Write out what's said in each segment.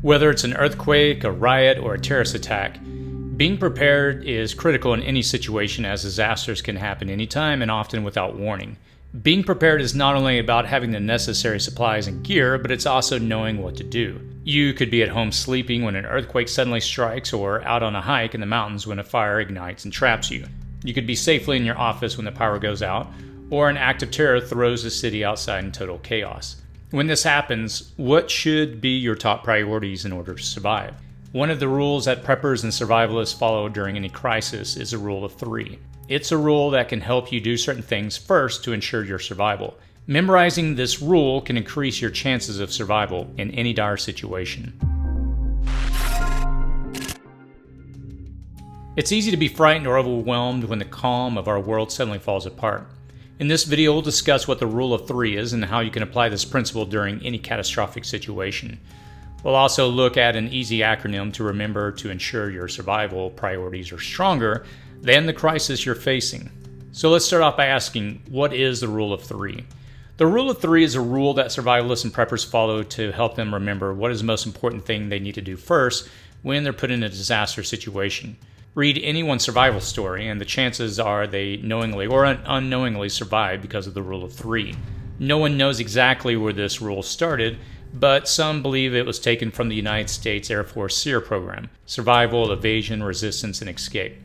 Whether it's an earthquake, a riot, or a terrorist attack, being prepared is critical in any situation as disasters can happen anytime and often without warning. Being prepared is not only about having the necessary supplies and gear, but it's also knowing what to do. You could be at home sleeping when an earthquake suddenly strikes, or out on a hike in the mountains when a fire ignites and traps you. You could be safely in your office when the power goes out, or an act of terror throws the city outside in total chaos. When this happens, what should be your top priorities in order to survive? One of the rules that preppers and survivalists follow during any crisis is a rule of 3. It's a rule that can help you do certain things first to ensure your survival. Memorizing this rule can increase your chances of survival in any dire situation. It's easy to be frightened or overwhelmed when the calm of our world suddenly falls apart. In this video, we'll discuss what the rule of 3 is and how you can apply this principle during any catastrophic situation. We'll also look at an easy acronym to remember to ensure your survival priorities are stronger than the crisis you're facing. So let's start off by asking, what is the rule of 3? The rule of 3 is a rule that survivalists and preppers follow to help them remember what is the most important thing they need to do first when they're put in a disaster situation. Read anyone's survival story, and the chances are they knowingly or unknowingly survived because of the rule of 3. No one knows exactly where this rule started, but some believe it was taken from the United States Air Force SEER program: survival, evasion, resistance, and escape.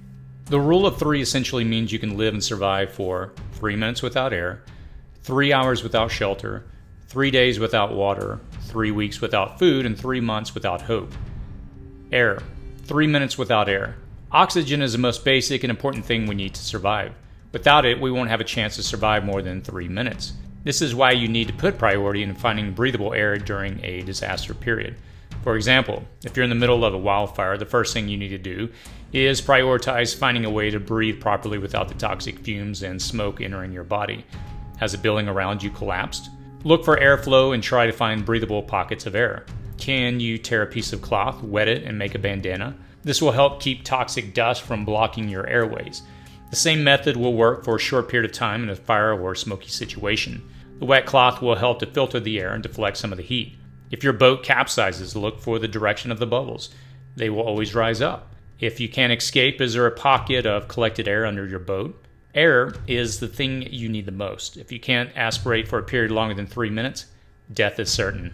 The rule of 3 essentially means you can live and survive for 3 minutes without air, 3 hours without shelter, 3 days without water, 3 weeks without food, and 3 months without hope. Air. 3 minutes without air. Oxygen is the most basic and important thing we need to survive. Without it, we won't have a chance to survive more than 3 minutes. This is why you need to put priority in finding breathable air during a disaster period. For example, if you're in the middle of a wildfire, the first thing you need to do is prioritize finding a way to breathe properly without the toxic fumes and smoke entering your body. Has the building around you collapsed? Look for airflow and try to find breathable pockets of air. Can you tear a piece of cloth, wet it, and make a bandana? This will help keep toxic dust from blocking your airways. The same method will work for a short period of time in a fire or smoky situation. The wet cloth will help to filter the air and deflect some of the heat. If your boat capsizes, look for the direction of the bubbles. They will always rise up. If you can't escape, is there a pocket of collected air under your boat? Air is the thing you need the most. If you can't aspirate for a period longer than 3 minutes, death is certain.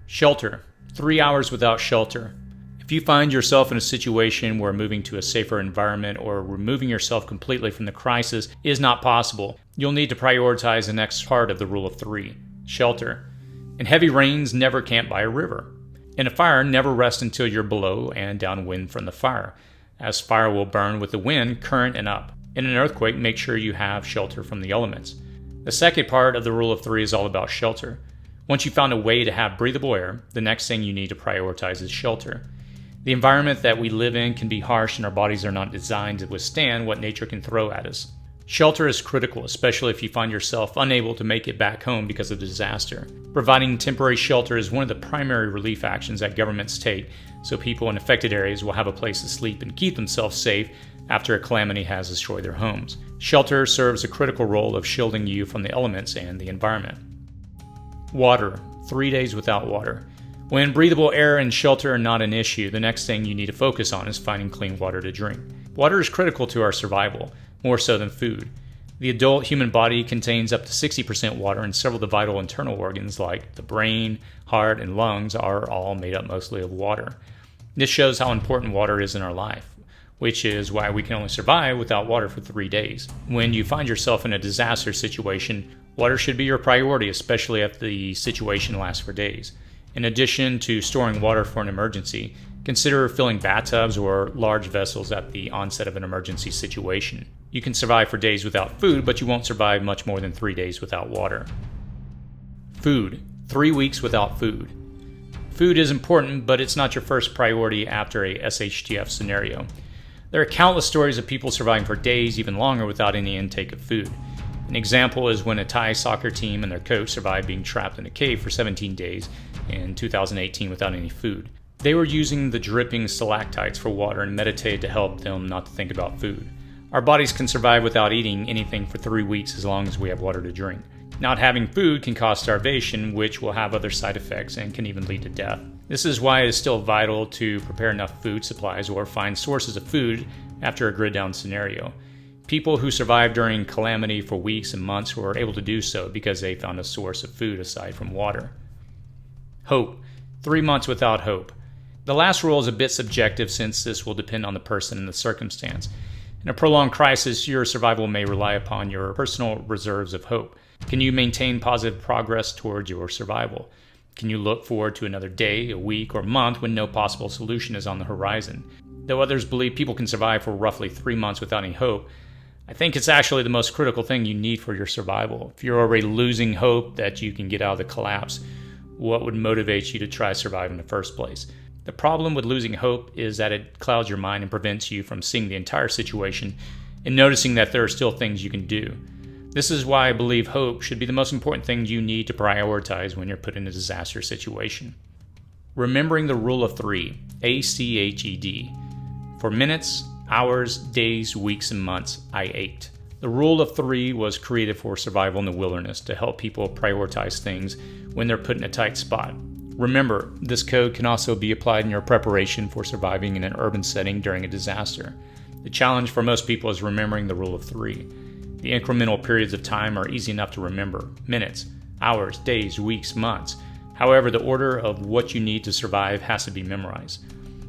Shelter. 3 hours without shelter. If you find yourself in a situation where moving to a safer environment or removing yourself completely from the crisis is not possible, you'll need to prioritize the next part of the rule of 3, shelter. In heavy rains, never camp by a river. In a fire, never rest until you're below and downwind from the fire, as fire will burn with the wind, current, and up. In an earthquake, make sure you have shelter from the elements. The second part of the rule of 3 is all about shelter. Once you've found a way to have breathable air, the next thing you need to prioritize is shelter. The environment that we live in can be harsh, and our bodies are not designed to withstand what nature can throw at us. Shelter is critical, especially if you find yourself unable to make it back home because of disaster. Providing temporary shelter is one of the primary relief actions that governments take, so people in affected areas will have a place to sleep and keep themselves safe after a calamity has destroyed their homes. Shelter serves a critical role of shielding you from the elements and the environment. Water. 3 days without water. When breathable air and shelter are not an issue, the next thing you need to focus on is finding clean water to drink. Water is critical to our survival, more so than food. The adult human body contains up to 60% water, and several of the vital internal organs like the brain, heart, and lungs are all made up mostly of water. This shows how important water is in our life, which is why we can only survive without water for 3 days. When you find yourself in a disaster situation, water should be your priority, especially if the situation lasts for days. In addition to storing water for an emergency, consider filling bathtubs or large vessels at the onset of an emergency situation. You can survive for days without food, but you won't survive much more than 3 days without water. Food. 3 weeks without food. Food is important, but it's not your first priority after a SHTF scenario. There are countless stories of people surviving for days, even longer, without any intake of food. An example is when a Thai soccer team and their coach survived being trapped in a cave for 17 days in 2018 without any food. They were using the dripping stalactites for water and meditated to help them not to think about food. Our bodies can survive without eating anything for 3 weeks as long as we have water to drink. Not having food can cause starvation, which will have other side effects and can even lead to death. This is why it is still vital to prepare enough food supplies or find sources of food after a grid-down scenario. People who survived during calamity for weeks and months were able to do so because they found a source of food aside from water. Hope. 3 months without hope. The last rule is a bit subjective since this will depend on the person and the circumstance. In a prolonged crisis, your survival may rely upon your personal reserves of hope. Can you maintain positive progress towards your survival? Can you look forward to another day, a week, or month when no possible solution is on the horizon? Though others believe people can survive for roughly 3 months without any hope, I think it's actually the most critical thing you need for your survival. If you're already losing hope that you can get out of the collapse, what would motivate you to try to survive in the first place? The problem with losing hope is that it clouds your mind and prevents you from seeing the entire situation and noticing that there are still things you can do. This is why I believe hope should be the most important thing you need to prioritize when you're put in a disaster situation. Remembering the rule of 3, ACHED. For minutes, hours, days, weeks, and months, I ate. The rule of 3 was created for survival in the wilderness to help people prioritize things when they're put in a tight spot. Remember, this code can also be applied in your preparation for surviving in an urban setting during a disaster. The challenge for most people is remembering the rule of 3. The incremental periods of time are easy enough to remember: minutes, hours, days, weeks, months. However, the order of what you need to survive has to be memorized.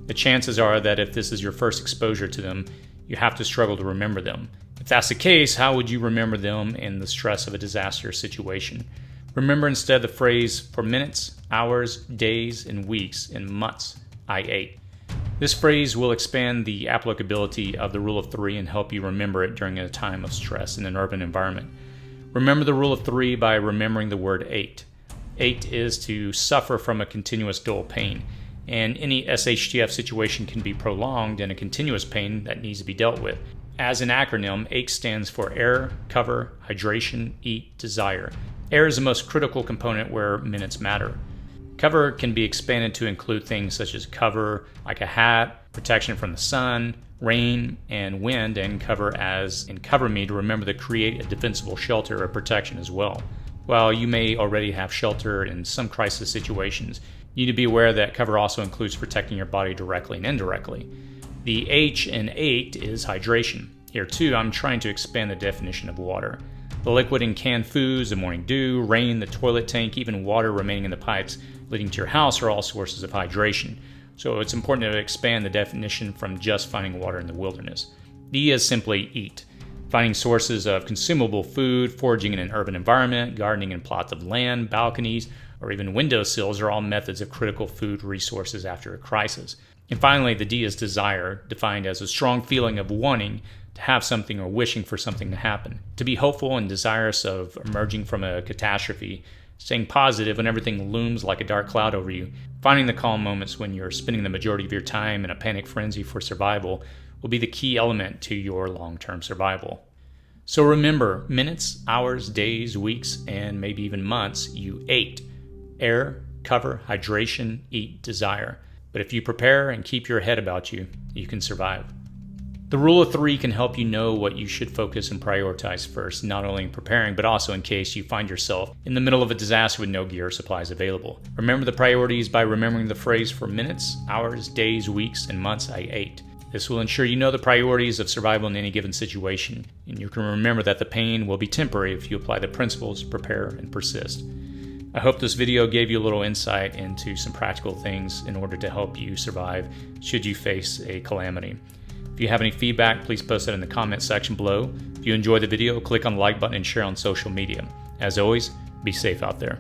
The chances are that if this is your first exposure to them, you have to struggle to remember them. If that's the case, how would you remember them in the stress of a disaster situation? Remember instead the phrase, for minutes, hours, days, and weeks, and months, I ate. This phrase will expand the applicability of the rule of 3 and help you remember it during a time of stress in an urban environment. Remember the rule of 3 by remembering the word ate. Ate is to suffer from a continuous dull pain, and any SHTF situation can be prolonged and a continuous pain that needs to be dealt with. As an acronym, ACE stands for air, cover, hydration, eat, desire. Air is the most critical component where minutes matter. Cover can be expanded to include things such as cover, like a hat, protection from the sun, rain, and wind, and cover as in cover me to remember to create a defensible shelter or protection as well. While you may already have shelter in some crisis situations, you need to be aware that cover also includes protecting your body directly and indirectly. The H in ate is hydration. Here too, I'm trying to expand the definition of water. The liquid in canned foods, the morning dew, rain, the toilet tank, even water remaining in the pipes leading to your house are all sources of hydration. So it's important to expand the definition from just finding water in the wilderness. E is simply eat. Finding sources of consumable food, foraging in an urban environment, gardening in plots of land, balconies, or even windowsills are all methods of critical food resources after a crisis. And finally, the D is desire, defined as a strong feeling of wanting to have something or wishing for something to happen. To be hopeful and desirous of emerging from a catastrophe, staying positive when everything looms like a dark cloud over you, finding the calm moments when you're spending the majority of your time in a panic frenzy for survival will be the key element to your long-term survival. So remember, minutes, hours, days, weeks, and maybe even months, you ate. Air, cover, hydration, eat, desire. But if you prepare and keep your head about you, you can survive. The rule of 3 can help you know what you should focus and prioritize first, not only in preparing, but also in case you find yourself in the middle of a disaster with no gear or supplies available. Remember the priorities by remembering the phrase for minutes, hours, days, weeks, and months I ate. This will ensure you know the priorities of survival in any given situation, and you can remember that the pain will be temporary if you apply the principles, prepare, and persist. I hope this video gave you a little insight into some practical things in order to help you survive should you face a calamity. If you have any feedback, please post it in the comment section below. If you enjoyed the video, click on the like button and share on social media. As always, be safe out there.